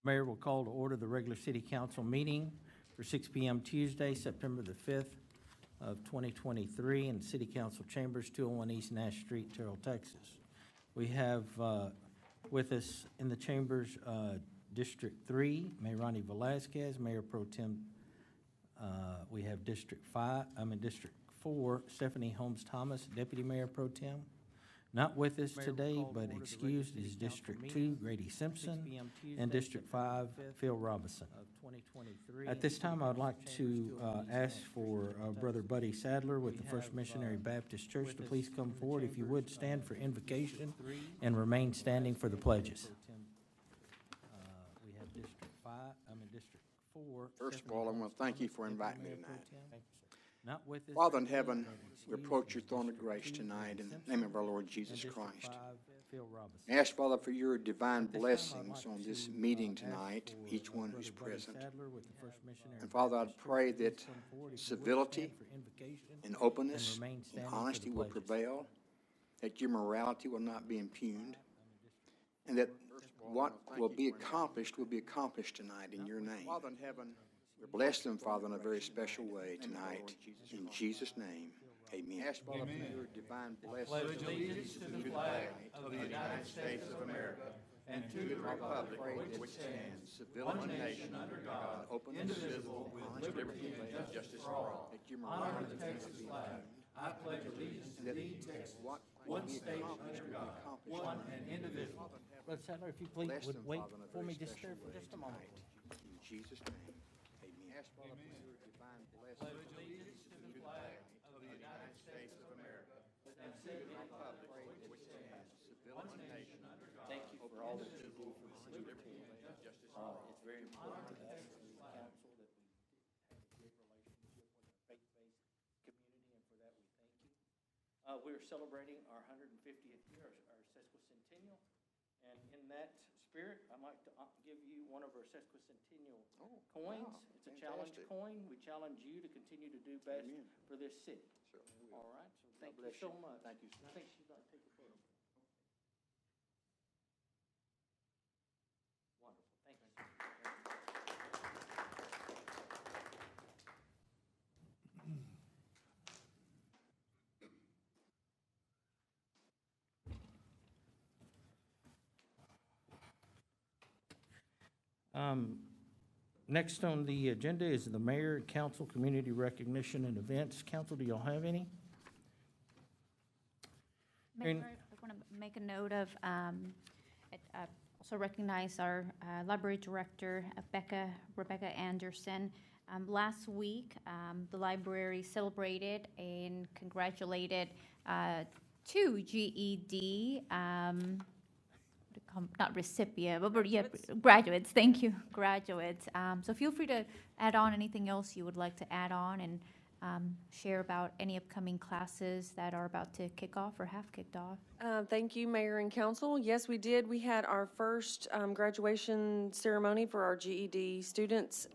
Mayor will call to order the regular city council meeting for 6 p.m. Tuesday, September the 5th of 2023 in City Council Chambers, 201 East Nash Street, Terrell, Texas. We have with us in the chambers District 3, Mayor Ronnie Velasquez, Mayor Pro Tem. We have District 4, Stephanie Holmes Thomas, Deputy Mayor Pro Tem. Not with us today, but excused is District 2, Grady Simpson, and District 5, Phil Robinson. At this time, I would like to ask for Brother Buddy Sadler with the First Missionary Baptist Church to please come forward. If you would, stand for invocation and remain standing for the pledges. We have District 4. First of all, I want to thank you for inviting me tonight. Not with us. Father in heaven, we approach your throne of grace tonight in the name of our Lord Jesus Christ. I ask, Father, for your divine blessings on this meeting tonight, each one who's present. And Father, I pray that civility and openness and honesty will prevail, that your morality will not be impugned, and that what will be accomplished tonight in your name. Father in heaven, bless them, Father, in a very special way tonight. In Jesus' name, amen. Ask, Father, for your divine blessing. Pledge allegiance to the flag of the United States of America and to the republic for which it stands, one nation under God, indivisible, with liberty and justice for all. Honor the Texas flag. I pledge allegiance to thee, Texas, one state under God, one and indivisible. Brother Sadler, if you please would wait for me just there for just a moment. In Jesus' name, amen. Ask, Father, for your divine blessing. Pledge allegiance to the flag of the United States of America and to the republic for which it stands, one nation under God. Thank you for all that you do for the city of liberty and justice for all. It's very important to us as a council that we have a great relationship with our faith-based community, and for that we thank you. We're celebrating our 150th year, our sesquicentennial, and in that spirit, I'd like to give you one of our sesquicentennial coins. Wow. It's a challenge coin. We challenge you to continue to do best for this city. Certainly will. All right, so thank you so much. Thank you. I think she's going to take a photo. Wonderful, thank you. Next on the agenda is the mayor and council community recognition and events. Council, do y'all have any? Mayor, I want to make a note of, also recognize our library director, Rebecca Anderson. Last week, the library celebrated and congratulated two GED, not recipient, but yeah, graduates. Thank you, graduates. So feel free to add on anything else you would like to add on and share about any upcoming classes that are about to kick off or have kicked off. Thank you, Mayor and Council. Yes, we did. We had our first graduation ceremony for our GED students.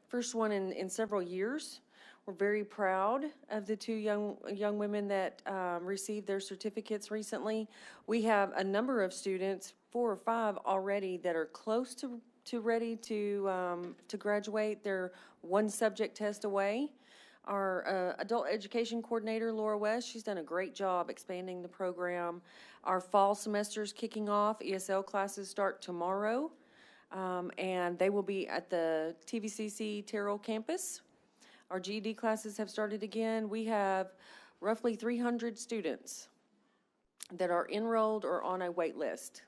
First one in several years. We're very proud of the two young women that received their certificates recently. We have a number of students, 4 or 5 already, that are close to ready to graduate. They're one subject test away. Our adult education coordinator, Laura West, she's done a great job expanding the program. Our fall semester is kicking off. ESL classes start tomorrow, and they will be at the TVCC Terrell campus. Our GED classes have started again. We have roughly 300 students that are enrolled or on a wait list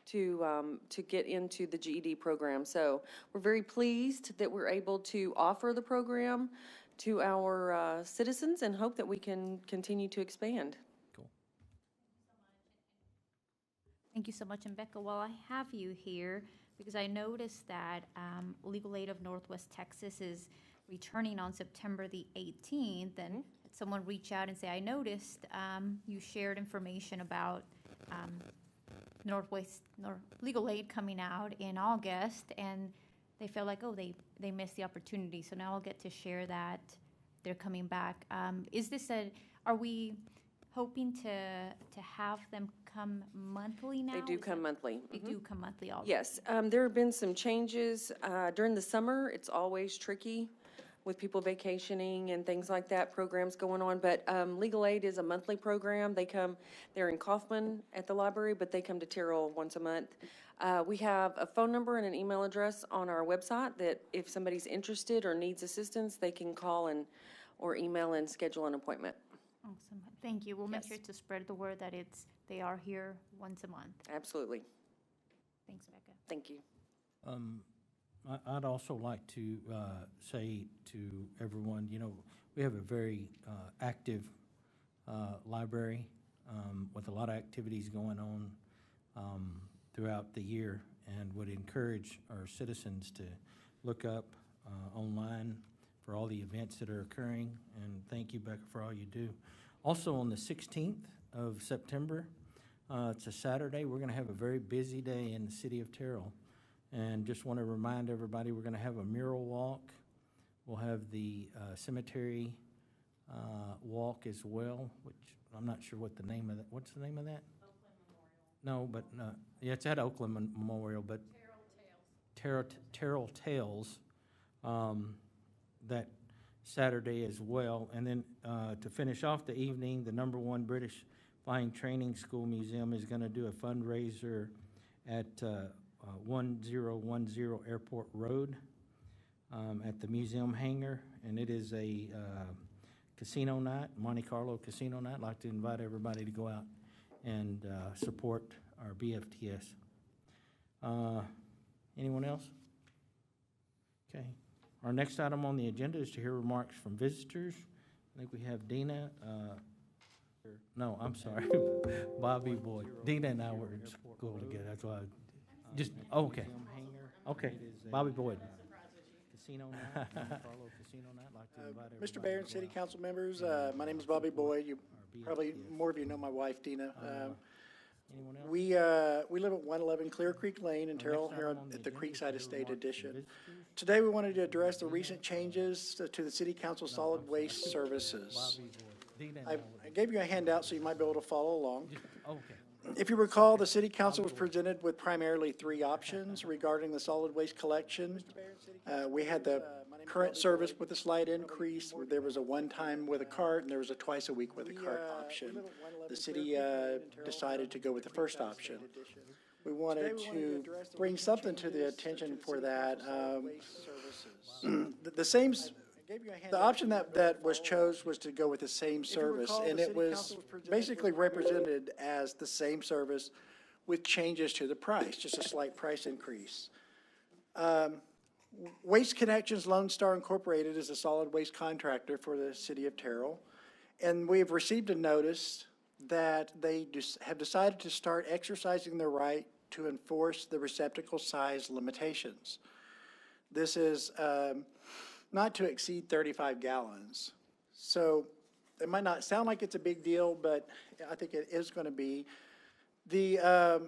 to get into the GED program. So we're very pleased that we're able to offer the program to our citizens and hope that we can continue to expand. Cool. Thank you so much. And Becca, while I have you here, because I noticed that Legal Aid of Northwest Texas is returning on September the 18th, and someone reach out and say, I noticed you shared information about Legal Aid coming out in August, and they felt like, oh, they missed the opportunity. So now I'll get to share that they're coming back. Is this are we hoping to have them come monthly now? They do Is come that- monthly. They do come monthly already? Yes, there have been some changes. During the summer, it's always tricky with people vacationing and things like that, programs going on. But Legal Aid is a monthly program. They're in Kaufman at the library, but they come to Terrell once a month. We have a phone number and an email address on our website that if somebody's interested or needs assistance, they can call or email and schedule an appointment. Awesome, thank you. We'll make Yes. sure to spread the word that they are here once a month. Absolutely. Thanks, Becca. Thank you. I'd also like to say to everyone, we have a very active library with a lot of activities going on throughout the year, and would encourage our citizens to look up online for all the events that are occurring, and thank you, Becca, for all you do. Also, on the 16th of September, it's a Saturday, we're going to have a very busy day in the city of Terrell. And just want to remind everybody, we're going to have a mural walk. We'll have the cemetery walk as well, which I'm not sure what the name of that, what's the name of that? Oakland Memorial. No, but, yeah, it's at Oakland Memorial, but. Terrell Tales, that Saturday as well. And then to finish off the evening, the #1 British Flying Training School Museum is going to do a fundraiser at 1010 Airport Road at the museum hangar, and it is a casino night, Monte Carlo casino night. I'd like to invite everybody to go out and support our BFTS. Anyone else? Okay. Our next item on the agenda is to hear remarks from visitors. I think we have Dina. No, I'm sorry, Bobby Boyd. Dina and I were in school together. That's why. Okay. Okay. Bobby Boyd. Casino night, Carlo Casino night. Like to invite everybody Mr. Mayor and to City go out. Council members, my name is Bobby Boyd. You probably, more of you know my wife, Dina. Anyone else? We live at 111 Clear Creek Lane in Terrell here at the Creekside Estate Edition. Today, we wanted to address the recent changes to the City Council Solid Waste Services. Bobby Boyd. Dina and I I gave you a handout so you might be able to follow along. okay. If you recall, the City Council was presented with primarily 3 options regarding the solid waste collection. We had the current service with a slight increase. There was a one-time with a cart, and there was a twice-a-week with a cart option. The city decided to go with the first option. We wanted to bring something to the attention for that. The option that was chose was to go with the same service, and it was basically represented as the same service with changes to the price, just a slight price increase. Waste Connections Lone Star Incorporated is a solid waste contractor for the city of Terrell, and we've received a notice that they have decided to start exercising their right to enforce the receptacle size limitations. This is not to exceed 35 gallons. So it might not sound like it's a big deal, but I think it is going to be. As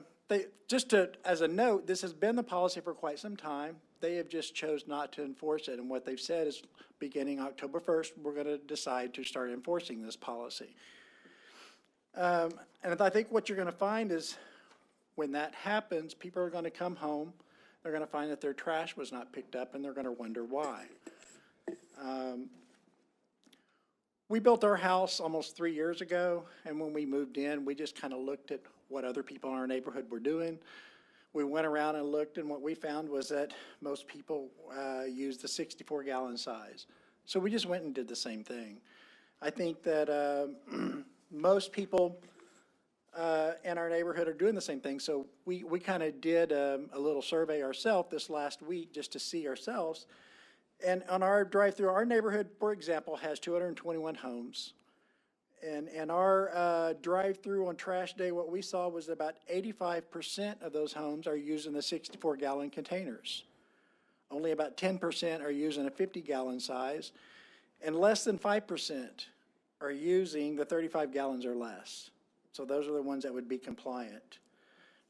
a note, this has been the policy for quite some time. They have just chose not to enforce it, and what they've said is beginning October 1st, we're going to decide to start enforcing this policy. And I think what you're going to find is when that happens, people are going to come home, they're going to find that their trash was not picked up, and they're going to wonder why. We built our house almost 3 years ago, and when we moved in, we just kind of looked at what other people in our neighborhood were doing. We went around and looked, and what we found was that most people use the 64-gallon size. So we just went and did the same thing. I think that most people in our neighborhood are doing the same thing. So we kind of did a little survey ourselves this last week just to see ourselves. And on our drive-through, our neighborhood, for example, has 221 homes. And our drive-through on trash day, what we saw was about 85% of those homes are using the 64-gallon containers. Only about 10% are using a 50-gallon size, and less than 5% are using the 35 gallons or less. So those are the ones that would be compliant.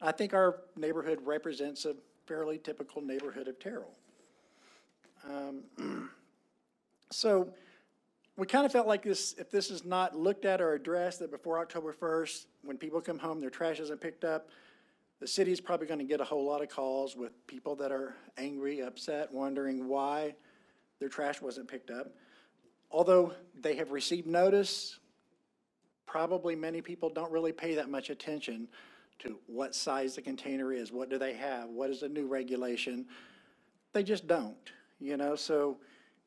I think our neighborhood represents a fairly typical neighborhood of Terrell. So we kind of felt like this, if this is not looked at or addressed, that before October 1st, when people come home, their trash isn't picked up, the city's probably going to get a whole lot of calls with people that are angry, upset, wondering why their trash wasn't picked up. Although they have received notice, probably many people don't really pay that much attention to what size the container is, what do they have, what is the new regulation. They just don't, you know, so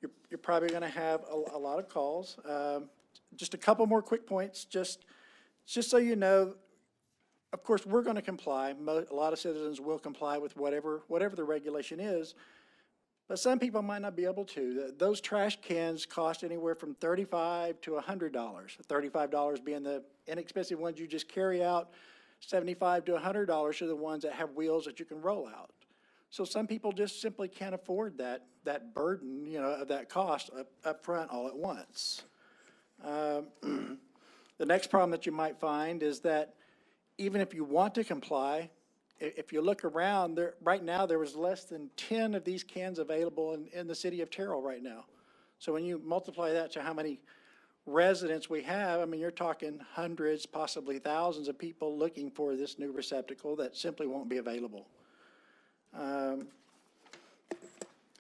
you're probably going to have a lot of calls. Just a couple more quick points, just so you know, of course, we're going to comply. A lot of citizens will comply with whatever the regulation is, but some people might not be able to. Those trash cans cost anywhere from $35 to $100. $35 being the inexpensive ones you just carry out. $75 to $100 are the ones that have wheels that you can roll out. So some people just simply can't afford that burden, you know, of that cost up front all at once. The next problem that you might find is that even if you want to comply, if you look around, right now there was less than 10 of these cans available in the city of Terrell right now. So when you multiply that to how many residents we have, I mean, you're talking hundreds, possibly thousands of people looking for this new receptacle that simply won't be available.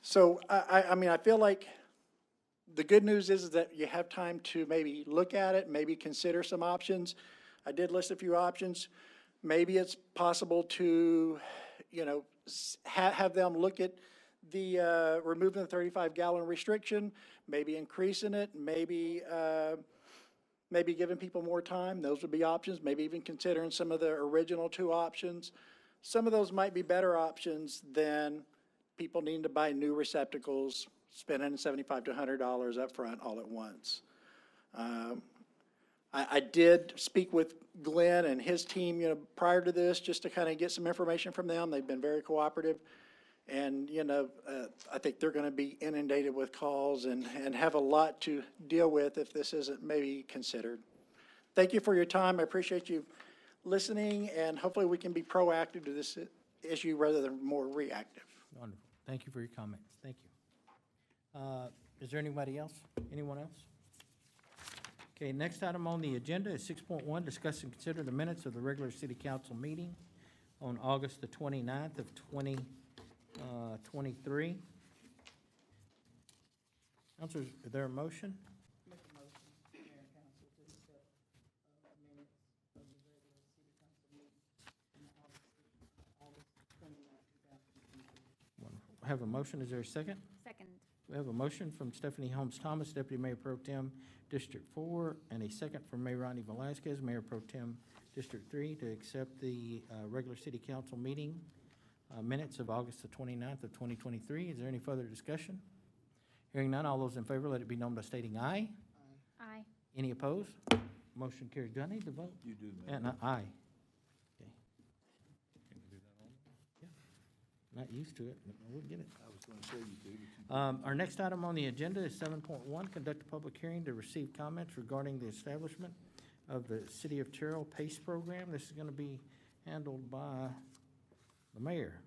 So I mean, I feel like the good news is that you have time to maybe look at it, maybe consider some options. I did list a few options. Maybe it's possible to, you know, have them look at the removing the 35-gallon restriction, maybe increasing it, maybe giving people more time. Those would be options. Maybe even considering some of the original two options. Some of those might be better options than people needing to buy new receptacles, spending $75 to $100 up front all at once. I did speak with Glenn and his team, you know, prior to this, just to kind of get some information from them. They've been very cooperative. And, you know, I think they're going to be inundated with calls and have a lot to deal with if this isn't maybe considered. Thank you for your time. I appreciate you listening, and hopefully we can be proactive to this issue rather than more reactive. Wonderful. Thank you for your comments. Thank you. Is there anybody else? Anyone else? Okay, next item on the agenda is 6.1, discuss and consider the minutes of the regular city council meeting on August the 29th of 2023. Councilors, is there a motion? Make a motion, Mayor and Council, to accept minutes of the regular city council meeting on August 29th, 2023. Wonderful. I have a motion. Is there a second? Second. We have a motion from Stephanie Holmes Thomas, Deputy Mayor Pro Tem, District 4, and a second from Mayor Rodney Velazquez, Mayor Pro Tem, District 3, to accept the regular city council meeting minutes of August the 29th of 2023. Is there any further discussion? Hearing none, all those in favor, let it be known by stating aye. Aye. Any opposed? Motion carried. Do I need to vote? You do, Mayor. Aye. Okay. Yeah. Not used to it, but we'll get it. I was going to say you do. Our next item on the agenda is 7.1, conduct a public hearing to receive comments regarding the establishment of the City of Terrell PACE program. This is going to be handled by the mayor.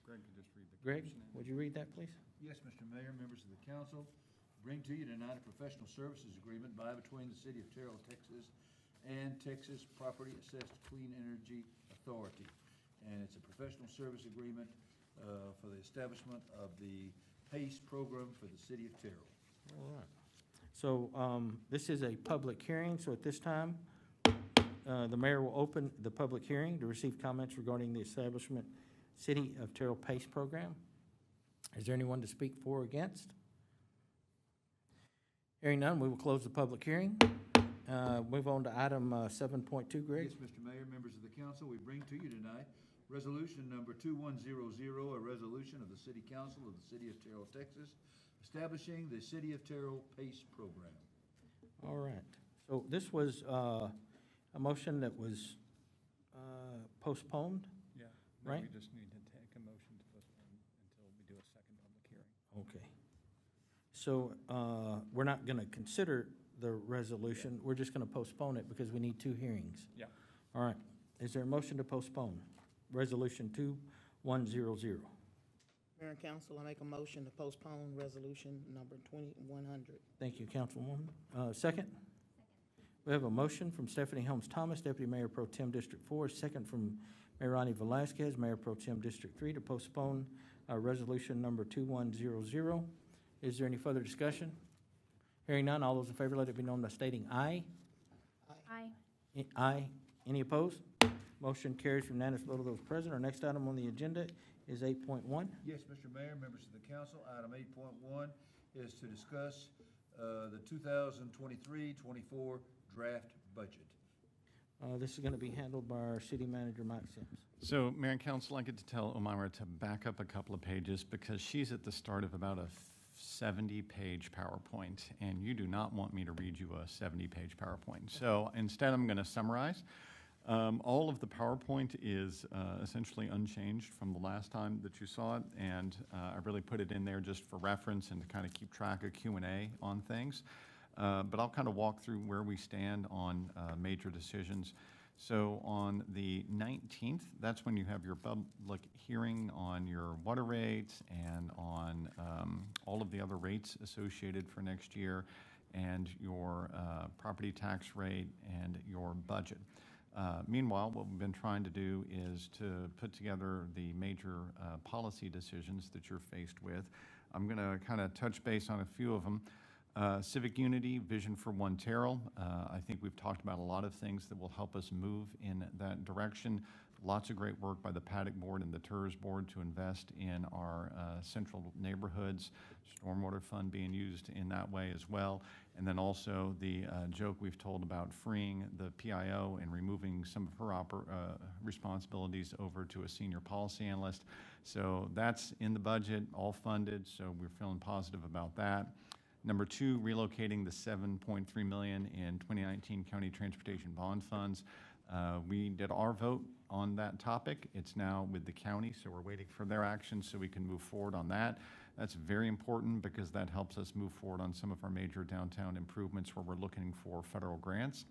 Greg could just read the Greg, caption. would you read that, please? Yes, Mr. Mayor, members of the council, bring to you tonight a professional services agreement by between the City of Terrell, Texas and Texas Property Assessed Clean Energy Authority. And it's a professional service agreement for the establishment of the PACE program for the City of Terrell. All right. So this is a public hearing, so at this time, the mayor will open the public hearing to receive comments regarding the establishment City of Terrell PACE program. Is there anyone to speak for or against? Hearing none, we will close the public hearing. Move on to item 7.2, Greg. Yes, Mr. Mayor, members of the council, we bring to you tonight resolution number 2100, a resolution of the City Council of the City of Terrell, Texas, establishing the City of Terrell PACE program. All right. So this was a motion that was postponed? Yeah, Right. we just need to take a motion to postpone until we do a second public hearing. Okay. So we're not going to consider the resolution. We're just going to postpone it because we need two hearings. Yeah. All right. Is there a motion to postpone? Resolution 2100. Mayor Mayor and council, I make a motion to postpone resolution number 2100. Thank you, Councilwoman. Second? We have a motion from Stephanie Holmes Thomas, Deputy Mayor Pro Tem District 4, second from Mayor Ronnie Velazquez, Mayor Pro Tem District 3, to postpone resolution number 2100. Is there any further discussion? Hearing none, all those in favor let it be known by stating aye. Aye. Aye. Any opposed? Motion carries unanimous vote of those present. Our next item on the agenda is 8.1. Yes, Mr. Mayor, members of the council, item 8.1 is to discuss the 2023-24 draft budget. This is going to be handled by our city manager, Mike Sims. So, Mayor and Council, I get to tell Omira to back up a couple of pages because she's at the start of about a 70-page PowerPoint, and you do not want me to read you a 70-page PowerPoint. So instead, I'm going to summarize. All of the PowerPoint is essentially unchanged from the last time that you saw it, and I really put it in there just for reference and to kind of keep track of Q&A on things. But I'll kind of walk through where we stand on major decisions. So on the 19th, that's when you have your public hearing on your water rates and on all of the other rates associated for next year, and your property tax rate and your budget. Meanwhile, what we've been trying to do is to put together the major policy decisions that you're faced with. I'm going to kind of touch base on a few of them. Civic unity, vision for One Terrell. I think we've talked about a lot of things that will help us move in that direction. Lots of great work by the Paddock Board and the TERS Board to invest in our central neighborhoods, stormwater fund being used in that way as well. And then also the joke we've told about freeing the PIO and removing some of her responsibilities over to a senior policy analyst. So that's in the budget, all funded, so we're feeling positive about that. Number two, relocating the $7.3 million in 2019 county transportation bond funds. We did our vote on that topic. It's now with the county, so we're waiting for their action so we can move forward on that. That's very important because that helps us move forward on some of our major downtown improvements where we're looking for federal grants.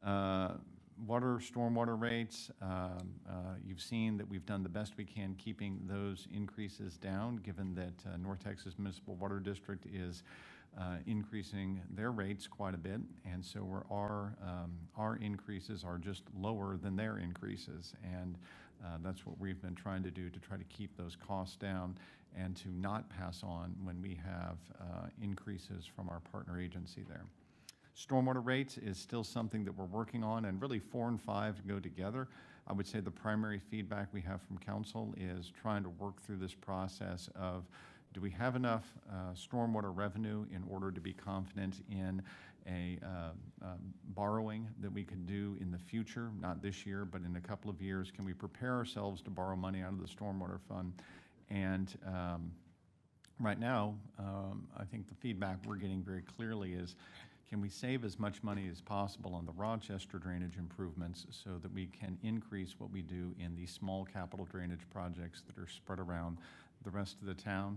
Water, stormwater rates, you've seen that we've done the best we can keeping those increases down, given that North Texas Municipal Water District is increasing their rates quite a bit, and so our increases are just lower than their increases, and that's what we've been trying to do to try to keep those costs down and to not pass on when we have increases from our partner agency there. Stormwater rates is still something that we're working on, and really 4 and 5 go together. I would say the primary feedback we have from council is trying to work through this process of, do we have enough stormwater revenue in order to be confident in a borrowing that we could do in the future, not this year, but in a couple of years? Can we prepare ourselves to borrow money out of the stormwater fund? And right now, I think the feedback we're getting very clearly is, can we save as much money as possible on the Rochester drainage improvements so that we can increase what we do in these small capital drainage projects that are spread around the rest of the town?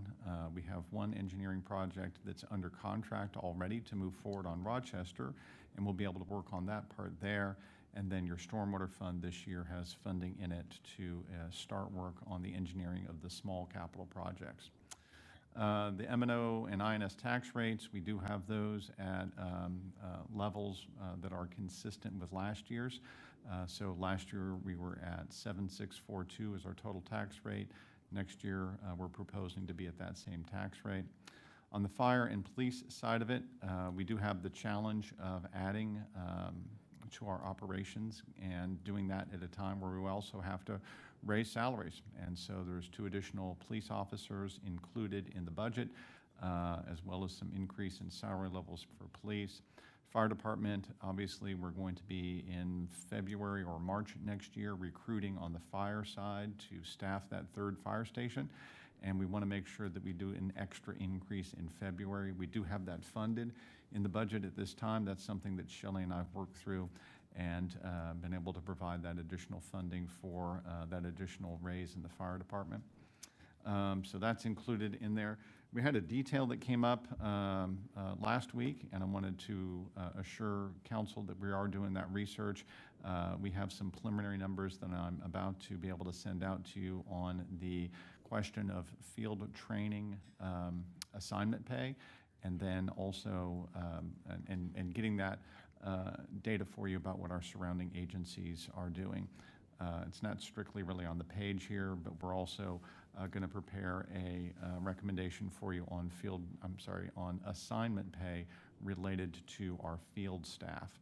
We have one engineering project that's under contract already to move forward on Rochester, and we'll be able to work on that part there. And then your stormwater fund this year has funding in it to start work on the engineering of the small capital projects. The M&O and INS tax rates, we do have those at levels that are consistent with last year's. So last year we were at 7,642 as our total tax rate. Next year we're proposing to be at that same tax rate. On the fire and police side of it, we do have the challenge of adding to our operations and doing that at a time where we also have to raise salaries. And so there's 2 additional police officers included in the budget, as well as some increase in salary levels for police. Fire department, obviously, we're going to be in February or March next year recruiting on the fire side to staff that 3rd fire station. And we want to make sure that we do an extra increase in February. We do have that funded in the budget at this time. That's something that Shelley and I have worked through and been able to provide that additional funding for that additional raise in the fire department. So that's included in there. We had a detail that came up last week, and I wanted to assure council that we are doing that research. We have some preliminary numbers that I'm about to be able to send out to you on the question of field training assignment pay, and then also and getting that data for you about what our surrounding agencies are doing. It's not strictly really on the page here, but we're also going to prepare a recommendation for you on on assignment pay related to our field staff.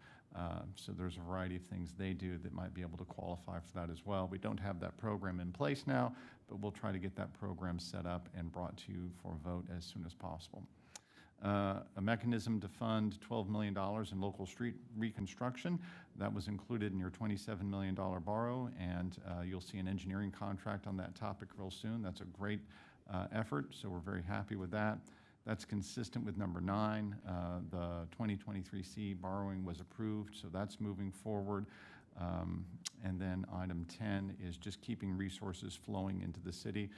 So there's a variety of things they do that might be able to qualify for that as well. We don't have that program in place now, but we'll try to get that program set up and brought to you for a vote as soon as possible. A mechanism to fund $12 million in local street reconstruction. That was included in your $27 million borrow, and you'll see an engineering contract on that topic real soon. That's a great effort, so we're very happy with that. That's consistent with number 9. The 2023C borrowing was approved, so that's moving forward. And then item 10 is just keeping resources flowing into the city.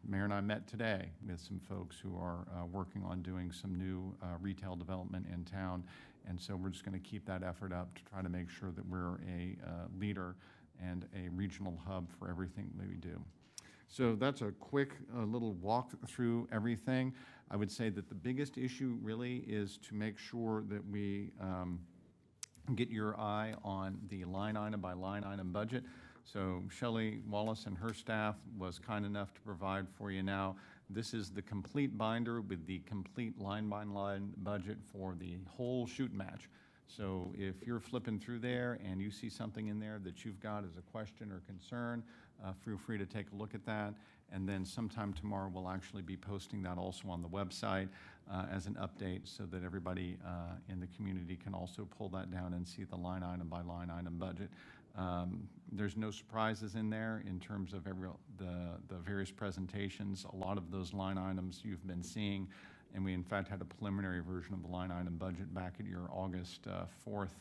Mayor and I met today with some folks who are working on doing some new retail development in town, and so we're just going to keep that effort up to try to make sure that we're a leader and a regional hub for everything that we do. So that's a quick little walk through everything. I would say that the biggest issue really is to make sure that we get your eye on the line item by line item budget. So Shelley Wallace and her staff was kind enough to provide for you now. This is the complete binder with the complete line by line budget for the whole shoot match. So if you're flipping through there and you see something in there that you've got as a question or concern, feel free to take a look at that. And then sometime tomorrow, we'll actually be posting that also on the website as an update so that everybody in the community can also pull that down and see the line item by line item budget. There's no surprises in there in terms of the various presentations. A lot of those line items you've been seeing, and we in fact had a preliminary version of the line item budget back at your August 4th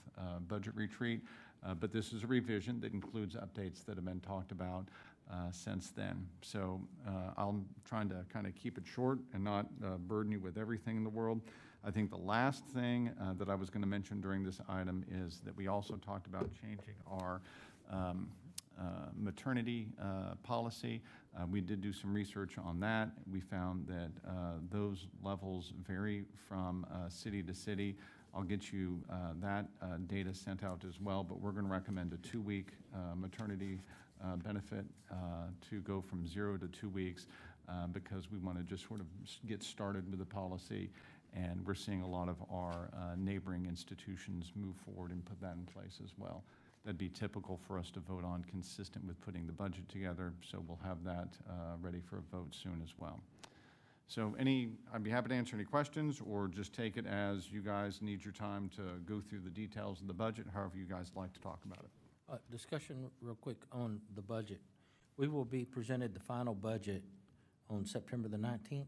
budget retreat. But this is a revision that includes updates that have been talked about since then. So I'm trying to kind of keep it short and not burden you with everything in the world. I think the last thing that I was going to mention during this item is that we also talked about changing our maternity policy. We did do some research on that. We found that those levels vary from city to city. I'll get you that data sent out as well, but we're going to recommend a 2-week maternity benefit to go from 0 to 2 weeks because we want to just sort of get started with the policy, and we're seeing a lot of our neighboring institutions move forward and put that in place as well. That'd be typical for us to vote on, consistent with putting the budget together, so we'll have that ready for a vote soon as well. So I'd be happy to answer any questions, or just take it as you guys need your time to go through the details of the budget, however you guys like to talk about it. Discussion real quick on the budget. We will be presented the final budget on September the 19th.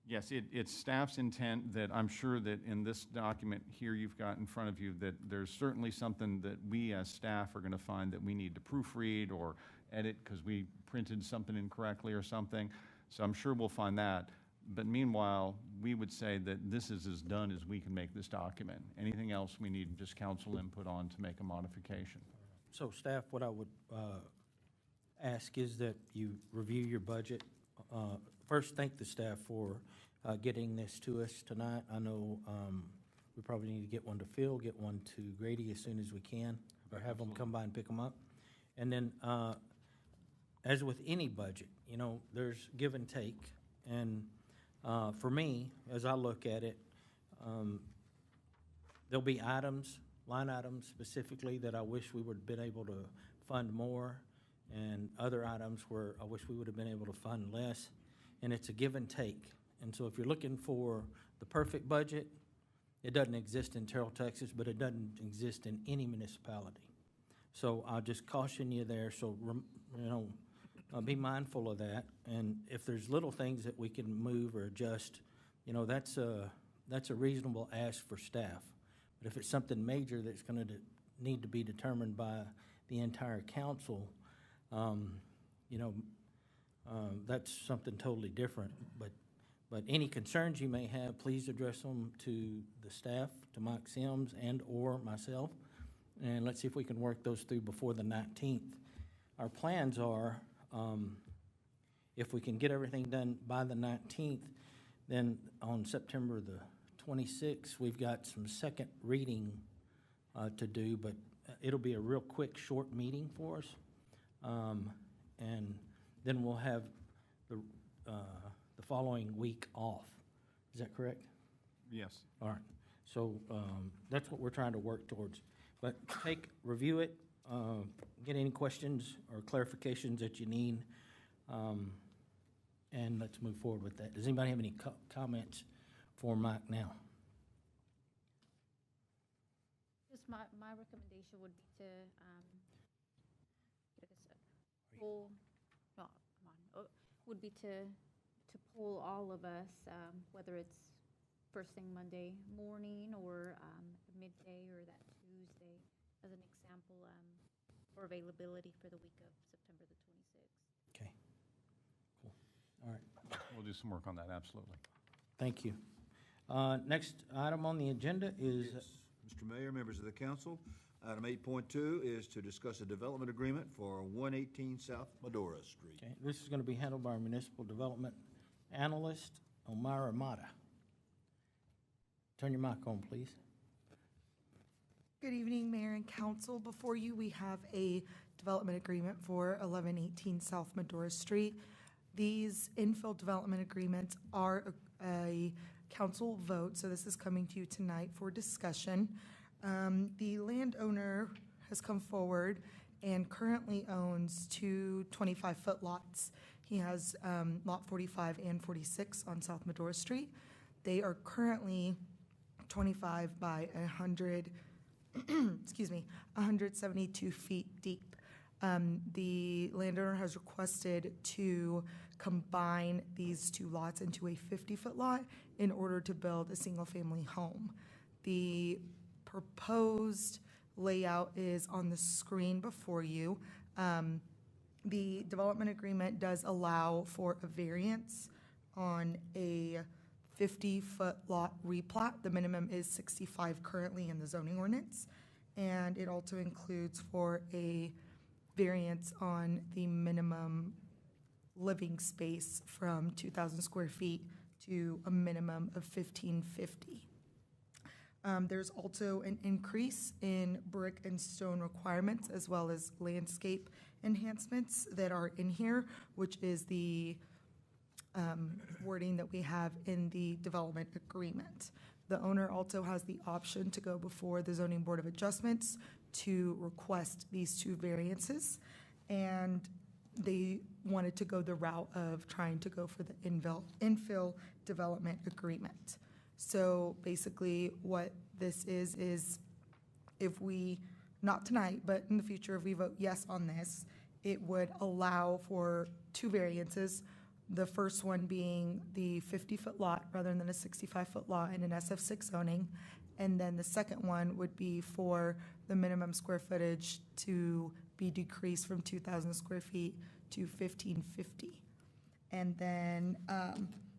Yes, it's staff's intent that I'm sure that in this document here you've got in front of you that there's certainly something that we as staff are going to find that we need to proofread or edit because we printed something incorrectly or something. So I'm sure we'll find that. But meanwhile, we would say that this is as done as we can make this document. Anything else we need just council input on to make a modification. So staff, what I would ask is that you review your budget. First, thank the staff for getting this to us tonight. I know we probably need to get one to Phil, get one to Grady as soon as we can, or have them come by and pick them up. And then, as with any budget, you know, there's give and take. And for me, as I look at it, there'll be line items specifically that I wish we would have been able to fund more, and other items where I wish we would have been able to fund less. And it's a give and take. And so if you're looking for the perfect budget, it doesn't exist in Terrell, Texas, but it doesn't exist in any municipality. So I'll just caution you there. So, you know, be mindful of that. And if there's little things that we can move or adjust, you know, that's a reasonable ask for staff. But if it's something major that's going to need to be determined by the entire council, you know, that's something totally different. But any concerns you may have, please address them to the staff, to Mike Sims and or myself, and let's see if we can work those through before the 19th. Our plans are, if we can get everything done by the 19th, then on September the 26th, we've got some second reading to do, but it'll be a real quick, short meeting for us. And then we'll have the following week off. Is that correct? Yes. All right. So that's what we're trying to work towards. But review it, get any questions or clarifications that you need, and let's move forward with that. Does anybody have any comments for Mike now? Just my recommendation would be to, pull, no, come on, would be to pull all of us, whether it's first thing Monday morning or midday or that Tuesday, as an example, for availability for the week of September the 26th. Okay. Cool. All right. We'll do some work on that, absolutely. Thank you. Next item on the agenda is, Mr. Mayor, members of the council, item 8.2 is to discuss a development agreement for 118 South Medora Street. okay, this is going to be handled by our municipal development analyst, Omira Mata. Turn your mic on, please. Good evening, Mayor and Council. Before you, we have a development agreement for 1118 South Medora Street. These infill development agreements are a council vote, so this is coming to you tonight for discussion. The landowner has come forward and currently owns two 25-foot lots. He has Lot 45 and 46 on South Medora Street. They are currently 25 by 100, 172 feet deep. The landowner has requested to combine these two lots into a 50-foot lot in order to build a single-family home. The proposed layout is on the screen before you. The development agreement does allow for a variance on a 50-foot lot replat. The minimum is 65 currently in the zoning ordinance. And it also includes for a variance on the minimum living space from 2,000 square feet to a minimum of 1,550. There's also an increase in brick and stone requirements as well as landscape enhancements that are in here, which is the wording that we have in the development agreement. The owner also has the option to go before the Zoning Board of Adjustments to request these two variances, and they wanted to go the route of trying to go for the infill development agreement. So basically what this is if we, not tonight, but in the future, if we vote yes on this, it would allow for two variances. The first one being the 50-foot lot rather than a 65-foot lot in an SF6 zoning. And then the second one would be for the minimum square footage to be decreased from 2,000 square feet to 1,550. And then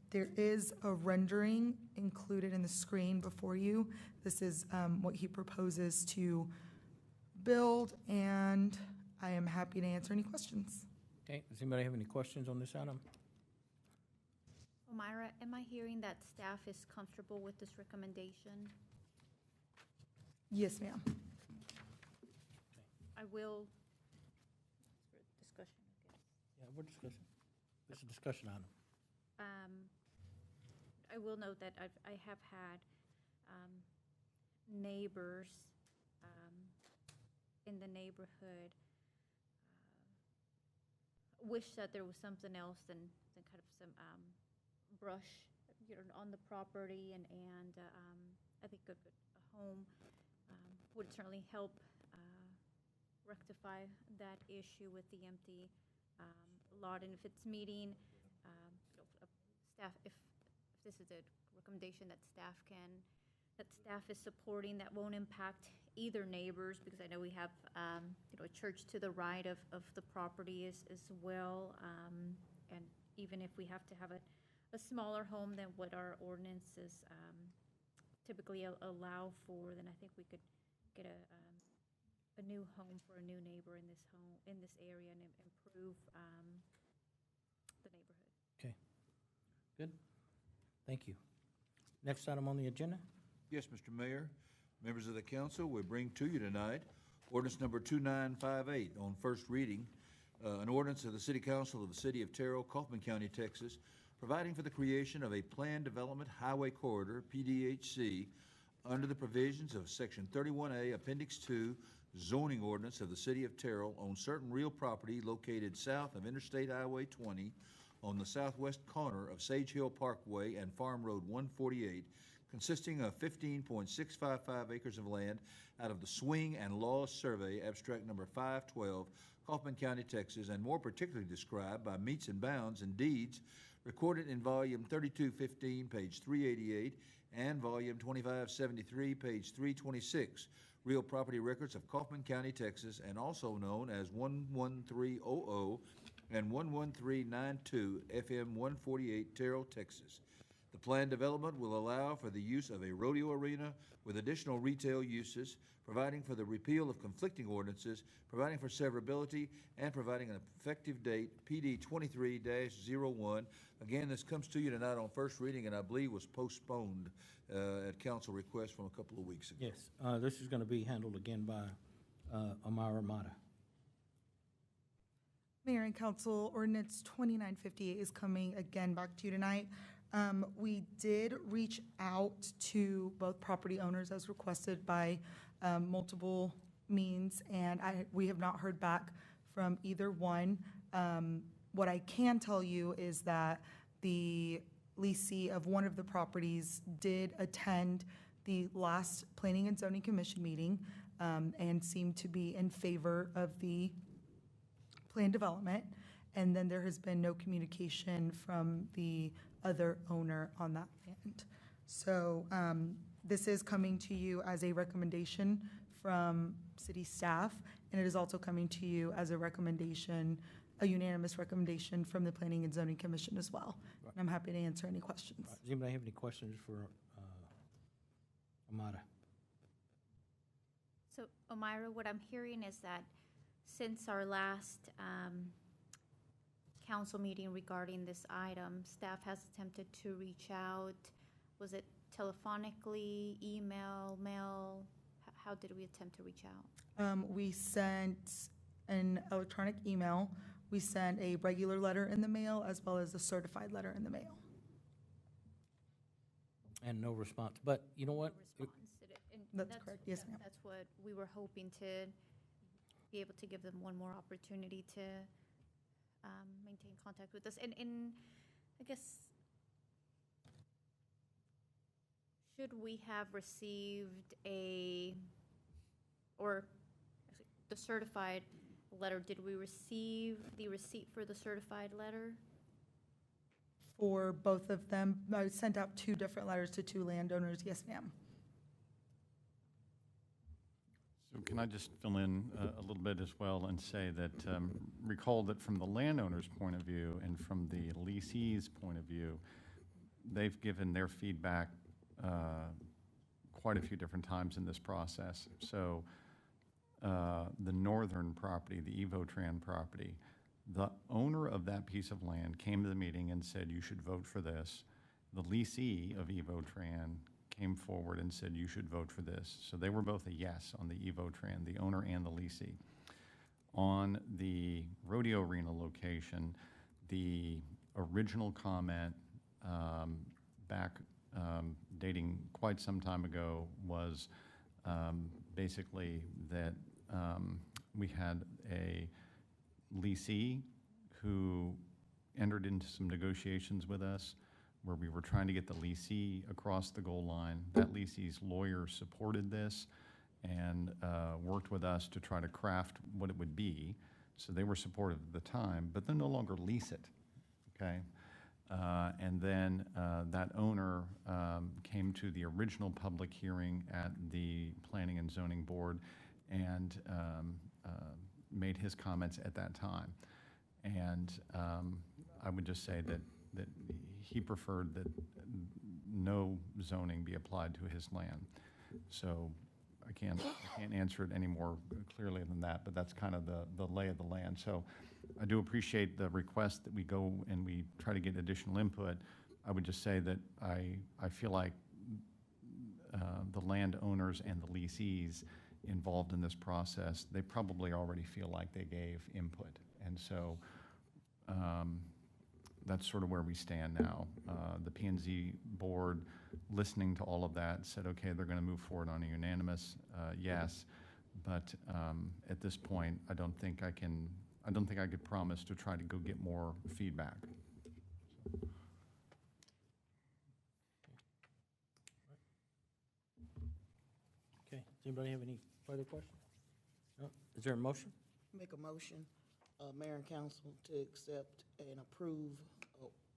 there is a rendering included in the screen before you. This is what he proposes to build, and I am happy to answer any questions. Okay, does anybody have any questions on this item? Omira, am I hearing that staff is comfortable with this recommendation? Yes, ma'am. I will, for discussion, I guess. Yeah, we're discussing. This is a discussion item. I will note that I have had neighbors in the neighborhood wish that there was something else than kind of some brush, on the property, and I think a home would certainly help rectify that issue with the empty lot. And if it's meeting, staff, if this is a recommendation that staff is supporting, that won't impact either neighbors, because I know we have a church to the right of the property as well, and even if we have to have a smaller home than what our ordinances typically allow for, then I think we could get a new home for a new neighbor in this area and improve the neighborhood. Good. Thank you. Next item on the agenda? Yes, Mr. Mayor, members of the council, we bring to you tonight ordinance number 2958 on first reading, an ordinance of the City Council of the City of Terrell, Kaufman County, Texas, providing for the creation of a planned development highway corridor, PDHC, under the provisions of Section 31A, Appendix 2, zoning ordinance of the City of Terrell on certain real property located south of Interstate Highway 20 on the southwest corner of Sage Hill Parkway and Farm Road 148, consisting of 15.655 acres of land out of the Swing and Laws Survey, abstract number 512, Kaufman County, Texas, and more particularly described by meets and bounds and deeds recorded in volume 3215, page 388, and volume 2573, page 326, real property records of Kaufman County, Texas, and also known as 11300 and 11392 FM 148, Terrell, Texas. The planned development will allow for the use of a rodeo arena with additional retail uses, providing for the repeal of conflicting ordinances, providing for severability, and providing an effective date, PD 23-01. Again, this comes to you tonight on first reading, and I believe was postponed at council request from a couple of weeks ago. Yes, this is going to be handled again by Amara Mata. Mayor and Council, ordinance 2958 is coming again back to you tonight. We did reach out to both property owners as requested by multiple means, and we have not heard back from either one. What I can tell you is that the leasee of one of the properties did attend the last Planning and Zoning Commission meeting and seemed to be in favor of the planned development. And then there has been no communication from the other owner on that land. So this is coming to you as a recommendation from city staff, and it is also coming to you as a recommendation, a unanimous recommendation from the Planning and Zoning Commission as well. Right. And I'm happy to answer any questions. Right. Does anybody have any questions for Amata? So, Omira, what I'm hearing is that since our last council meeting regarding this item, staff has attempted to reach out. Was it telephonically, email, mail? How did we attempt to reach out? We sent an electronic email. We sent a regular letter in the mail as well as a certified letter in the mail. And no response. But you know what? Response. And That's correct. Yes, ma'am. That's what we were hoping to be able to give them one more opportunity to maintain contact with us. And I guess, should we have received the certified letter, did we receive the receipt for the certified letter? For both of them, I sent out 2 different letters to 2 landowners. Yes, ma'am. So can I just fill in a little bit as well and say that, recall that from the landowner's point of view and from the leasee's point of view, they've given their feedback quite a few different times in this process. So the northern property, the Evotran property, the owner of that piece of land came to the meeting and said, you should vote for this. The leasee of Evotran came forward and said, you should vote for this. So they were both a yes on the Evotran, the owner and the leasee. On the rodeo arena location, the original comment back dating quite some time ago was basically that we had a leasee who entered into some negotiations with us where we were trying to get the leasee across the goal line. That leasee's lawyer supported this and worked with us to try to craft what it would be. So they were supportive at the time, but they'll no longer lease it, okay? And then that owner came to the original public hearing at the Planning and Zoning Board and made his comments at that time. And I would just say that he preferred that no zoning be applied to his land. So I can't answer it any more clearly than that, but that's kind of the lay of the land. So I do appreciate the request that we go and we try to get additional input. I would just say that I feel like the landowners and the leasees involved in this process, they probably already feel like they gave input. And so that's sort of where we stand now. The P&Z board, listening to all of that, said, okay, they're going to move forward on a unanimous yes. But at this point, I don't think I could promise to try to go get more feedback. Okay, does anybody have any further questions? No? Is there a motion? Make a motion, Mayor and Council, to accept and approve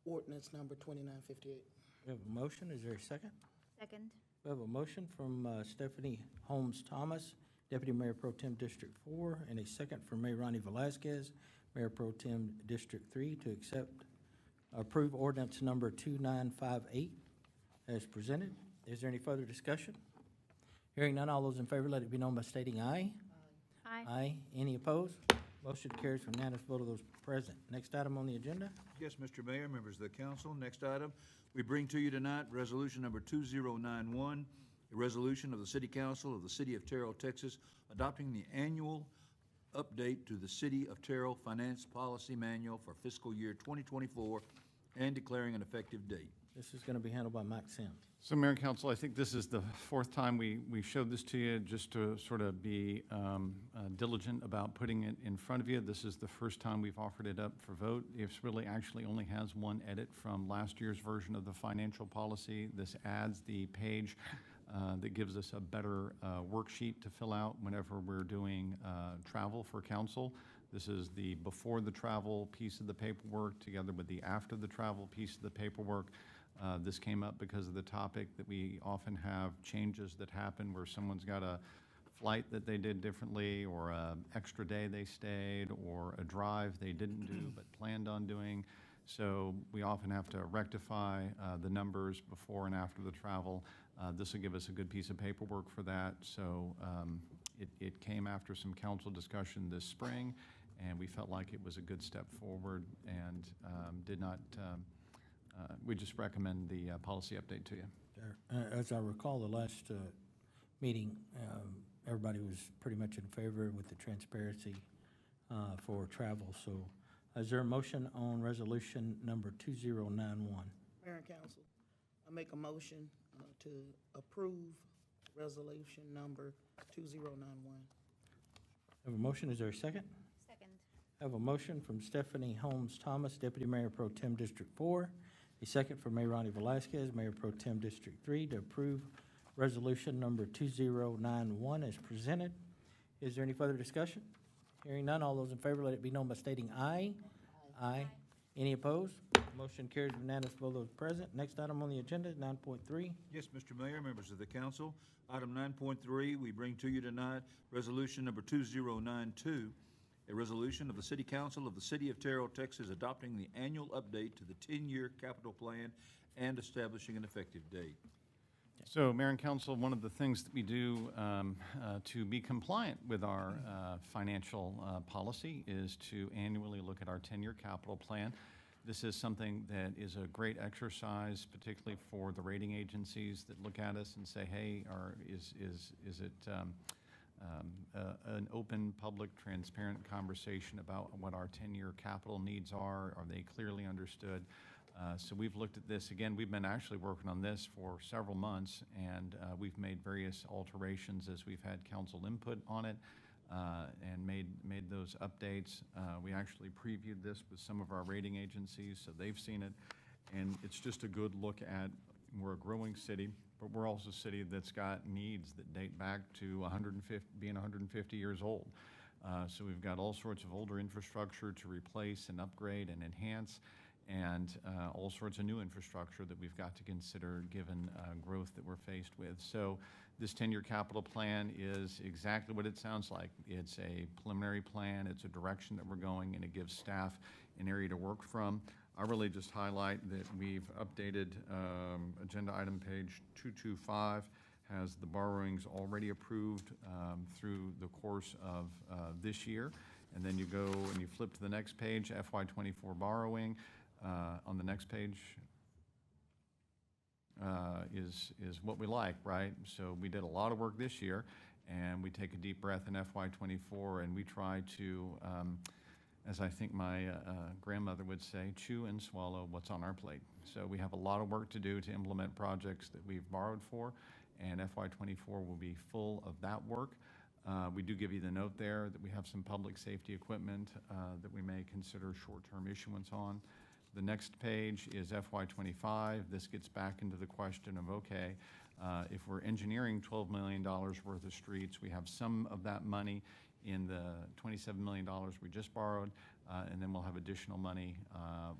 ordinance number 2958. We have a motion, is there a second? Second. We have a motion from Stephanie Holmes Thomas, Deputy Mayor Pro Tem District 4, and a second from Mayor Ronnie Velazquez, Mayor Pro Tem District 3, to approve ordinance number 2958 as presented. Is there any further discussion? Hearing none, all those in favor, let it be known by stating aye. Aye. Aye. Any opposed? Motion carries for unanimous vote of those present. Next item on the agenda. Yes, Mr. Mayor, members of the council, next item, we bring to you tonight resolution number 2091, a resolution of the City Council of the City of Terrell, Texas, adopting the annual update to the City of Terrell Finance Policy Manual for fiscal year 2024 and declaring an effective date. This is going to be handled by Mike Sims. So, Mayor and Council, I think this is the fourth time we showed this to you, just to sort of be diligent about putting it in front of you. This is the first time we've offered it up for vote. It really actually only has one edit from last year's version of the financial policy. This adds the page that gives us a better worksheet to fill out whenever we're doing travel for council. This is the before the travel piece of the paperwork together with the after the travel piece of the paperwork. This came up because of the topic that we often have changes that happen where someone's got a flight that they did differently, or an extra day they stayed, or a drive they didn't do but planned on doing. So we often have to rectify the numbers before and after the travel. This will give us a good piece of paperwork for that. So it came after some council discussion this spring, and we felt like it was a good step forward, and we just recommend the policy update to you. As I recall, the last meeting, everybody was pretty much in favor with the transparency for travel. So is there a motion on resolution number 2091? Mayor and Council, I make a motion to approve resolution number 2091. Have a motion, is there a second? Second. I have a motion from Stephanie Holmes Thomas, Deputy Mayor Pro Tem District 4, a second from Mayor Ronnie Velazquez, Mayor Pro Tem District 3, to approve resolution number 2091 as presented. Is there any further discussion? Hearing none, all those in favor, let it be known by stating aye. Aye. Any opposed? Motion carries unanimous vote of those present. Next item on the agenda is 9.3. Yes, Mr. Mayor, members of the council, item 9.3, we bring to you tonight resolution number 2092, a resolution of the City Council of the City of Terrell, Texas, adopting the annual update to the 10-year capital plan and establishing an effective date. So, Mayor and Council, one of the things that we do to be compliant with our financial policy is to annually look at our 10-year capital plan. This is something that is a great exercise, particularly for the rating agencies that look at us and say, hey, is it an open, public, transparent conversation about what our 10-year capital needs are? Are they clearly understood? So we've looked at this. Again, we've been actually working on this for several months, and we've made various alterations as we've had council input on it and made those updates. We actually previewed this with some of our rating agencies, so they've seen it. And it's just a good look at, we're a growing city, but we're also a city that's got needs that date back to being 150 years old. So we've got all sorts of older infrastructure to replace and upgrade and enhance, and all sorts of new infrastructure that we've got to consider given growth that we're faced with. So this 10-year capital plan is exactly what it sounds like. It's a preliminary plan, it's a direction that we're going, and it gives staff an area to work from. I really just highlight that we've updated agenda item page 225, has the borrowings already approved through the course of this year. And then you go and you flip to the next page, FY24 borrowing. On the next page, is what we like, right? So we did a lot of work this year, and we take a deep breath in FY24, and we try to, as I think my grandmother would say, chew and swallow what's on our plate. So we have a lot of work to do to implement projects that we've borrowed for, and FY24 will be full of that work. We do give you the note there that we have some public safety equipment that we may consider short-term issuance on. The next page is FY25. This gets back into the question of, okay, if we're engineering $12 million worth of streets, we have some of that money in the $27 million we just borrowed, and then we'll have additional money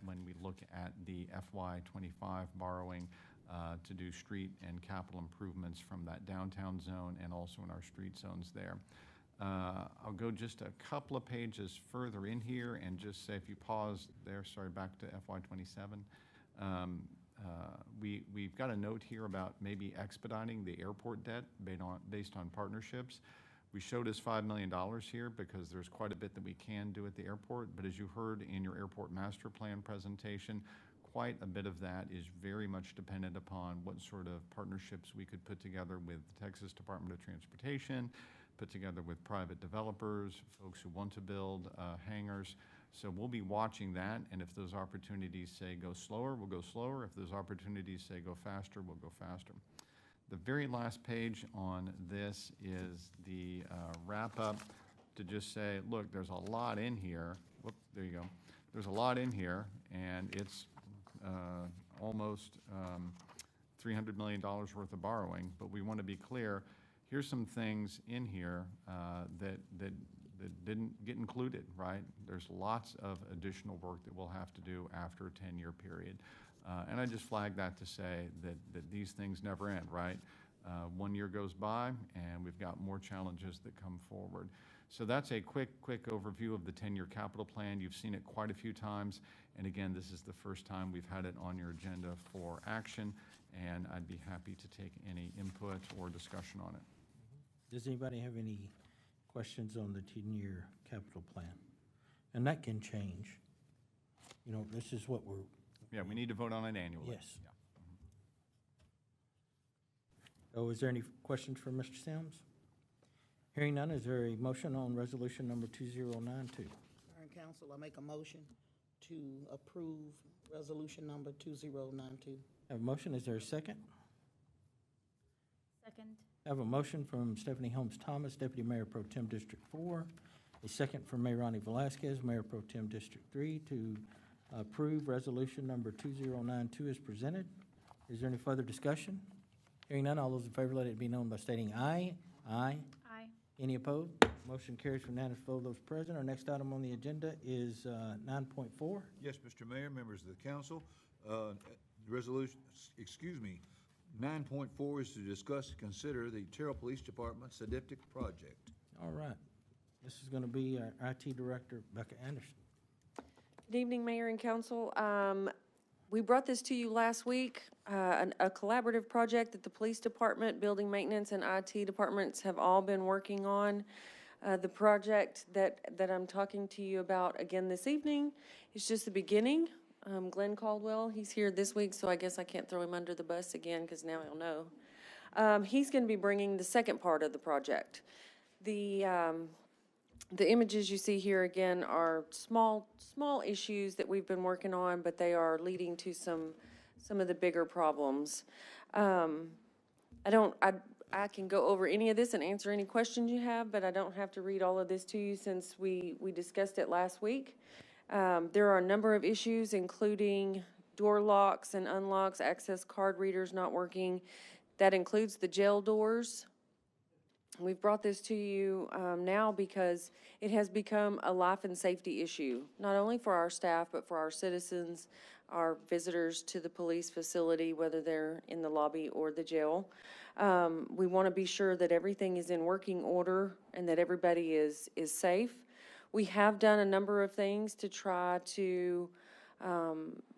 when we look at the FY25 borrowing to do street and capital improvements from that downtown zone and also in our street zones there. I'll go just a couple of pages further in here and just say, if you pause there, sorry, back to FY27. We've got a note here about maybe expediting the airport debt based on partnerships. We showed us $5 million here because there's quite a bit that we can do at the airport, but as you heard in your airport master plan presentation, quite a bit of that is very much dependent upon what sort of partnerships we could put together with the Texas Department of Transportation, put together with private developers, folks who want to build hangars. So we'll be watching that, and if those opportunities say go slower, we'll go slower. If those opportunities say go faster, we'll go faster. The very last page on this is the wrap-up to just say, look, there's a lot in here. Whoop, there you go. There's a lot in here, and it's almost $300 million worth of borrowing, but we want to be clear, here's some things in here that didn't get included, right? There's lots of additional work that we'll have to do after a 10-year period. And I just flag that to say that these things never end, right? 1 year goes by, and we've got more challenges that come forward. So that's a quick overview of the 10-year capital plan. You've seen it quite a few times. And again, this is the first time we've had it on your agenda for action, and I'd be happy to take any input or discussion on it. Does anybody have any questions on the 10-year capital plan? And that can change. You know, this is what we're... Yeah, we need to vote on it annually. Yes. Yeah. Oh, is there any questions for Mr. Sims? Hearing none, is there a motion on resolution number 2092? Mayor and council, I make a motion to approve resolution number 2092. Have a motion, is there a second? Second. I have a motion from Stephanie Holmes Thomas, Deputy Mayor Pro Tem District 4, a second from Mayor Ronnie Velasquez, Mayor Pro Tem District 3, to approve resolution number 2092 as presented. Is there any further discussion? Hearing none, all those in favor let it be known by stating aye. Aye. Aye. Any opposed? Motion carries for unanimous vote of those present. Our next item on the agenda is 9.4. Yes, Mr. Mayor, members of the council, the resolution, 9.4 is to discuss and consider the Terrell Police Department SEDEPTIC project. All right. This is going to be our IT Director, Becca Anderson. Good evening, Mayor and Council. We brought this to you last week, a collaborative project that the Police Department, Building Maintenance, and IT departments have all been working on. The project that I'm talking to you about again this evening is just the beginning. Glenn Caldwell, he's here this week, so I guess I can't throw him under the bus again because now he'll know. He's going to be bringing the second part of the project. The images you see here again are small issues that we've been working on, but they are leading to some of the bigger problems. I can go over any of this and answer any questions you have, but I don't have to read all of this to you since we discussed it last week. There are a number of issues, including door locks and unlocks, access card readers not working. That includes the jail doors. We've brought this to you now because it has become a life and safety issue, not only for our staff, but for our citizens, our visitors to the police facility, whether they're in the lobby or the jail. We want to be sure that everything is in working order and that everybody is safe. We have done a number of things to try to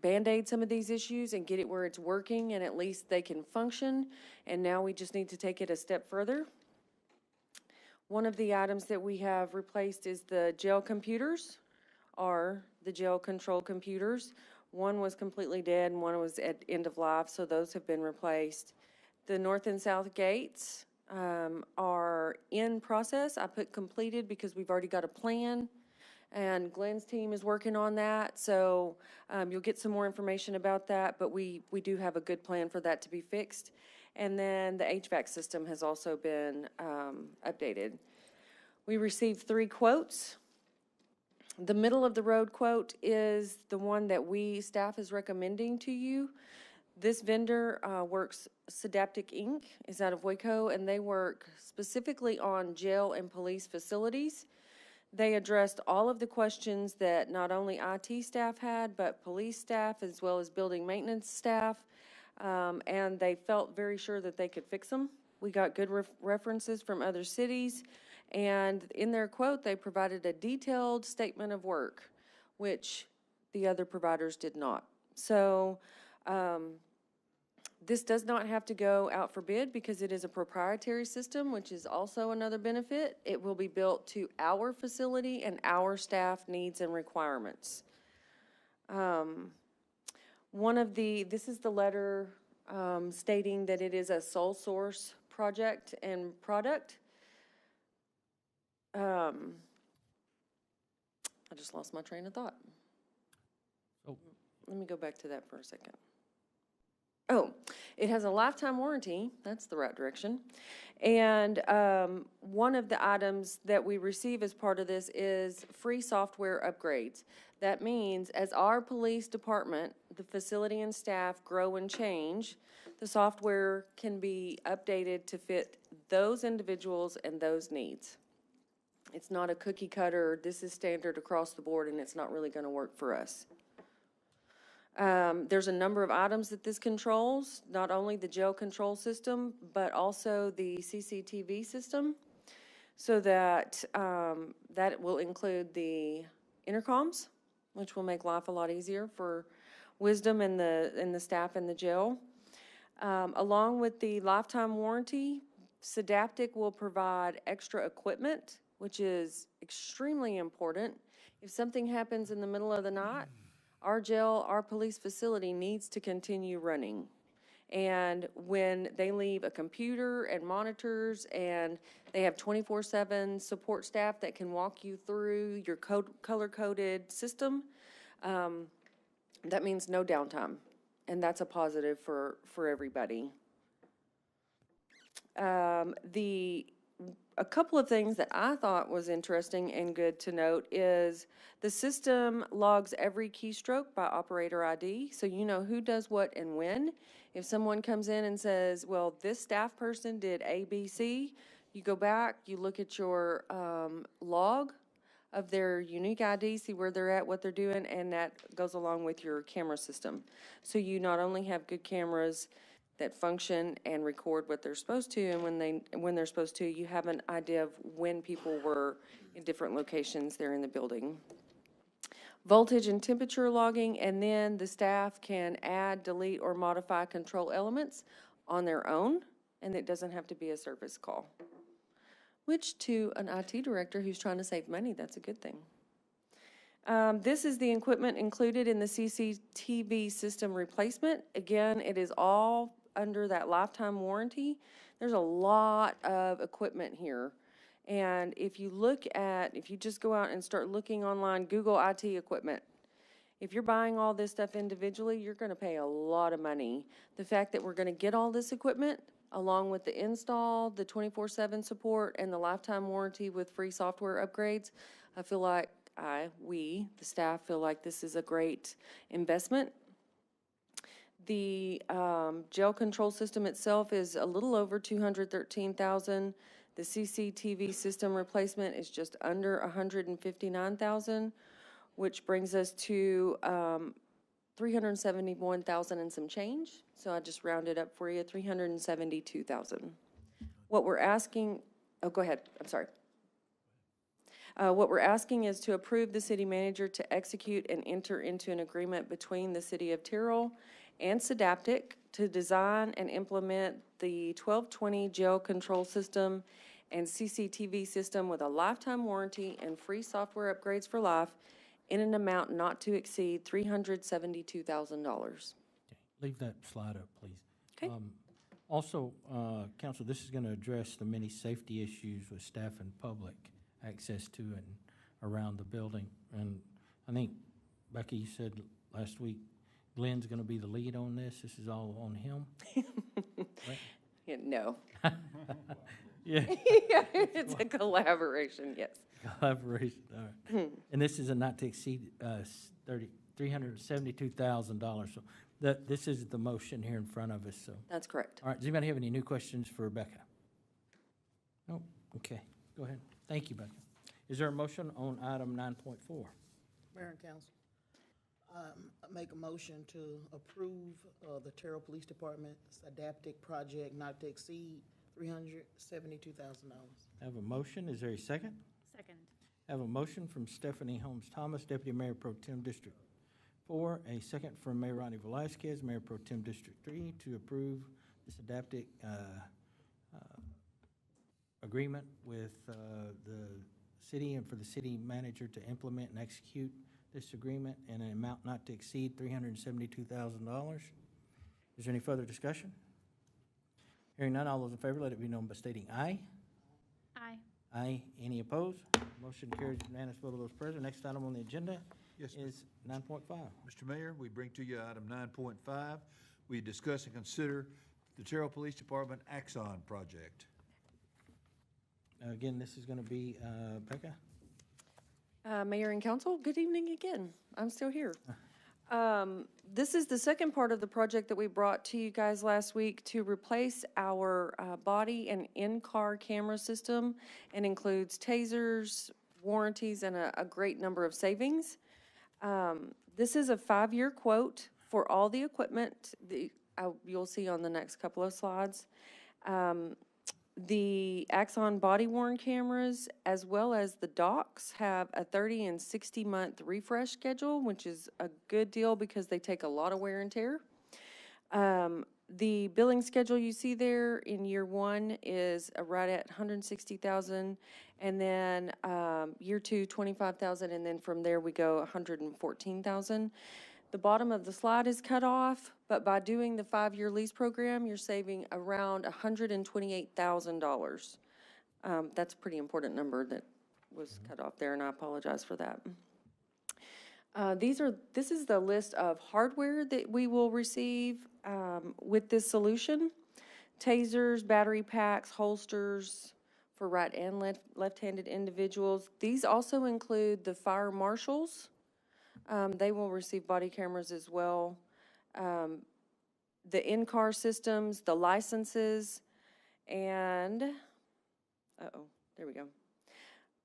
Band-Aid some of these issues and get it where it's working and at least they can function. And now we just need to take it a step further. One of the items that we have replaced is the jail computers, or the jail control computers. One was completely dead and one was at end of life, so those have been replaced. The north and south gates are in process. I put completed because we've already got a plan, and Glenn's team is working on that. So you'll get some more information about that, but we do have a good plan for that to be fixed. And then the HVAC system has also been updated. We received 3 quotes. The middle of the road quote is the one that staff is recommending to you. This vendor works, Sedaptic Inc., is out of Waco, and they work specifically on jail and police facilities. They addressed all of the questions that not only IT staff had, but police staff as well as building maintenance staff, and they felt very sure that they could fix them. We got good references from other cities, and in their quote, they provided a detailed statement of work, which the other providers did not. So, this does not have to go out for bid because it is a proprietary system, which is also another benefit. It will be built to our facility and our staff needs and requirements. This is the letter stating that it is a sole source project and product. I just lost my train of thought. Oh. Let me go back to that for a second. Oh, it has a lifetime warranty. That's the right direction. And one of the items that we receive as part of this is free software upgrades. That means as our police department, the facility and staff grow and change, the software can be updated to fit those individuals and those needs. It's not a cookie cutter, this is standard across the board, and it's not really going to work for us. There's a number of items that this controls, not only the jail control system, but also the CCTV system, so that that will include the intercoms, which will make life a lot easier for Wisdom and the staff in the jail. Along with the lifetime warranty, Sedaptic will provide extra equipment, which is extremely important. If something happens in the middle of the night, our jail, our police facility needs to continue running. And when they leave a computer and monitors and they have 24/7 support staff that can walk you through your color-coded system, that means no downtime. And that's a positive for everybody. A couple of things that I thought was interesting and good to note is the system logs every keystroke by operator ID, so you know who does what and when. If someone comes in and says, well, this staff person did A, B, C, you go back, you look at your log of their unique ID, see where they're at, what they're doing, and that goes along with your camera system. So you not only have good cameras that function and record what they're supposed to, and when they're supposed to, you have an idea of when people were in different locations there in the building. Voltage and temperature logging, and then the staff can add, delete, or modify control elements on their own, and it doesn't have to be a service call. Which, to an IT director who's trying to save money, that's a good thing. This is the equipment included in the CCTV system replacement. Again, it is all under that lifetime warranty. There's a lot of equipment here. And if you just go out and start looking online, Google IT equipment. If you're buying all this stuff individually, you're going to pay a lot of money. The fact that we're going to get all this equipment, along with the install, the 24/7 support, and the lifetime warranty with free software upgrades, I feel like the staff feel like this is a great investment. The jail control system itself is a little over $213,000. The CCTV system replacement is just under $159,000, which brings us to $371,000 and some change. So I just rounded up for you, $372,000. What we're asking, oh, go ahead, I'm sorry. What we're asking is to approve the city manager to execute and enter into an agreement between the city of Terrell and Sedaptic to design and implement the 1220 jail control system and CCTV system with a lifetime warranty and free software upgrades for life in an amount not to exceed $372,000. Leave that slide up, please. Okay. Also, council, this is going to address the many safety issues with staff and public access to and around the building. And I think, Becky, you said last week, Glenn's going to be the lead on this. This is all on him? Right? Yeah, no. Yeah. It's a collaboration, yes. Collaboration, all right. And this is a not to exceed $372,000. So this is the motion here in front of us, so. That's correct. All right, does anybody have any new questions for Becca? No? Okay, go ahead. Thank you, Becca. Is there a motion on item 9.4? Mayor and council, I make a motion to approve the Terrell Police Department's adaptive project not to exceed $372,000. I have a motion. Is there a second? Second. I have a motion from Stephanie Holmes Thomas, Deputy Mayor Pro Tem District 4, a second from Mayor Ronnie Velazquez, Mayor Pro Tem District 3, to approve this adaptive agreement with the city and for the city manager to implement and execute this agreement in an amount not to exceed $372,000. Is there any further discussion? Hearing none, all those in favor, let it be known by stating aye. Aye. Aye. Any opposed? Motion carries unanimous vote of those present. Next item on the agenda Yes, is 9.5. Mr. Mayor, we bring to you item 9.5. We discuss and consider the Terrell Police Department Axon project. Again, this is going to be, Becca? Mayor and council, good evening again. I'm still here. This is the second part of the project that we brought to you guys last week to replace our body and in-car camera system, and includes tasers, warranties, and a great number of savings. This is a 5-year quote for all the equipment you'll see on the next couple of slides. The Axon body-worn cameras, as well as the docks, have a 30 and 60-month refresh schedule, which is a good deal because they take a lot of wear and tear. The billing schedule you see there in year 1 is right at $160,000, and then year 2, $25,000, and then from there we go $114,000. The bottom of the slide is cut off, but by doing the 5-year lease program, you're saving around $128,000. That's a pretty important number that was cut off there, and I apologize for that. This is the list of hardware that we will receive with this solution. Tasers, battery packs, holsters for right and left-handed individuals. These also include the fire marshals. They will receive body cameras as well. The in-car systems, the licenses, and, there we go.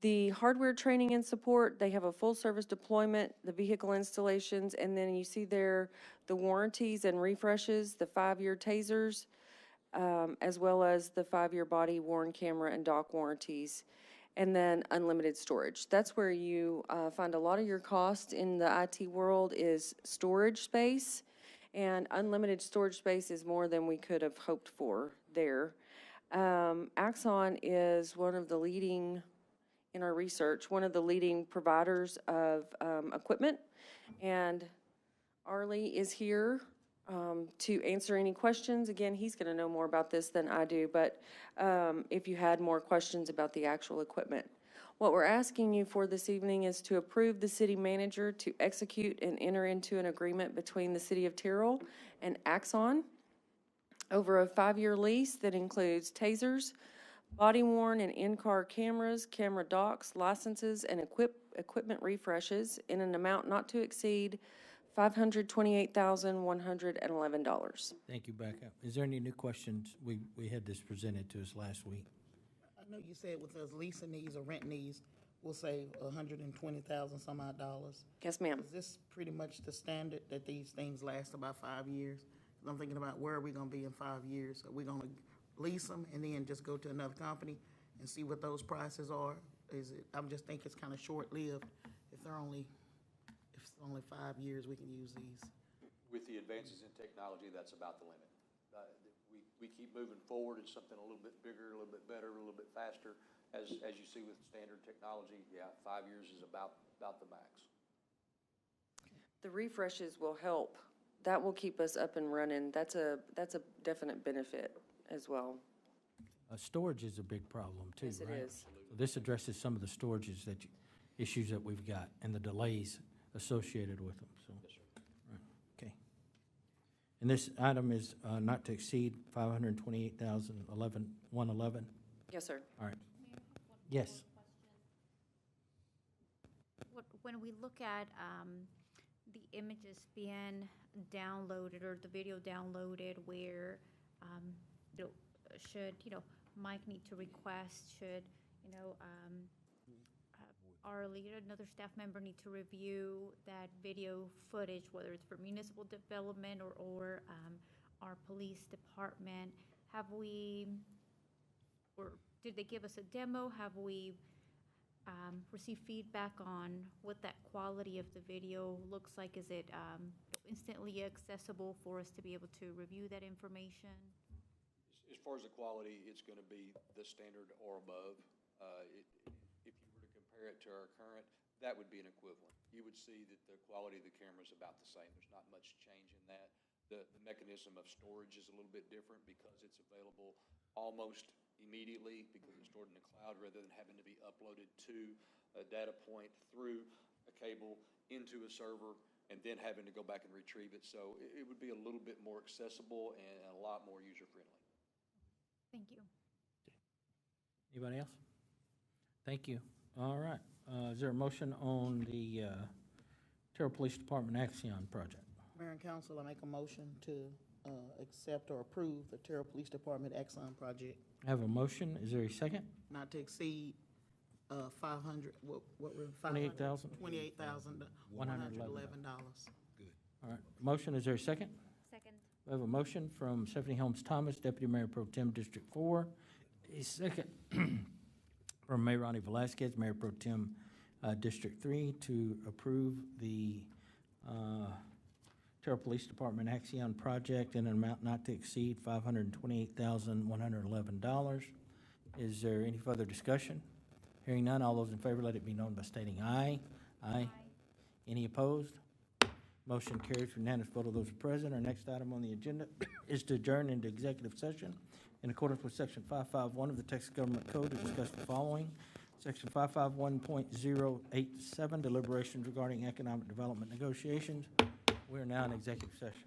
The hardware training and support, they have a full service deployment, the vehicle installations, and then you see there the warranties and refreshes, the 5-year tasers, as well as the 5-year body worn camera and dock warranties, and then unlimited storage. That's where you find a lot of your cost in the IT world is storage space, and unlimited storage space is more than we could have hoped for there. Axon is one of the leading, in our research, one of the leading providers of equipment, and Arlie is here to answer any questions. Again, he's going to know more about this than I do, but if you had more questions about the actual equipment. What we're asking you for this evening is to approve the city manager to execute and enter into an agreement between the city of Terrell and Axon over a 5-year lease that includes tasers, body-worn and in-car cameras, camera docks, licenses, and equipment refreshes in an amount not to exceed $528,111. Thank you, Becca. Is there any new questions? We had this presented to us last week. I know you said with us leasing these or renting these, we'll save $120,000 some odd dollars. Yes, ma'am. Is this pretty much the standard that these things last about 5 years? 'Cause I'm thinking about where are we gonna be in 5 years? Are we gonna lease them and then just go to another company and see what those prices are? I'm just thinking it's kind of short-lived. If it's only 5 years, we can use these. With the advances in technology, that's about the limit. We keep moving forward. It's something a little bit bigger, a little bit better, a little bit faster. As you see with standard technology, 5 years is about the max. The refreshes will help. That will keep us up and running. That's a definite benefit. as well. Storage is a big problem too, right? Yes, it is. So this addresses some of the storages issues that we've got and the delays associated with them, so. Right, okay. And this item is not to exceed 111. Yes, sir. All right. Yes. When we look at the images being downloaded or the video downloaded where, should, Mike need to request, should, our leader, another staff member need to review that video footage, whether it's for municipal development or our police department, or did they give us a demo? Have we received feedback on what that quality of the video looks like? Is it instantly accessible for us to be able to review that information? As far as the quality, it's going to be the standard or above. If you were to compare it to our current, that would be an equivalent. You would see that the quality of the camera is about the same. There's not much change in that. The mechanism of storage is a little bit different because it's available almost immediately because it's stored in the cloud rather than having to be uploaded to a data point through a cable into a server and then having to go back and retrieve it. So it would be a little bit more accessible and a lot more user-friendly. Thank you. Anybody else? Thank you. All right. Is there a motion on the Terrell Police Department Axion project? Mayor and council, I make a motion to accept or approve the Terrell Police Department Exxon project, I have a motion. Is there a second? not to exceed 500, what were? $28,000? $28,111. All right. Motion, is there a second? Second. We have a motion from Stephanie Holmes Thomas, Deputy Mayor Pro Tem, District 4. A second from Mayor Ronnie Velasquez, Mayor Pro Tem, District 3, to approve the Terrell Police Department Axion project in an amount not to exceed $528,111. Is there any further discussion? Hearing none, all those in favor, let it be known by stating aye. Aye. Any opposed? Motion carries for unanimous vote of those present. Our next item on the agenda is to adjourn into executive session in accordance with Section 551 of the Texas Government Code to discuss the following. Section 551.087, deliberations regarding economic development negotiations. We are now in executive session.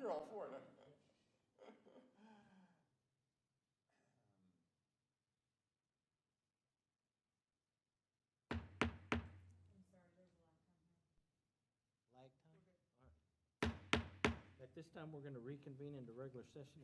You're all for it, huh? Lag time? All right. At this time, we're going to reconvene into regular session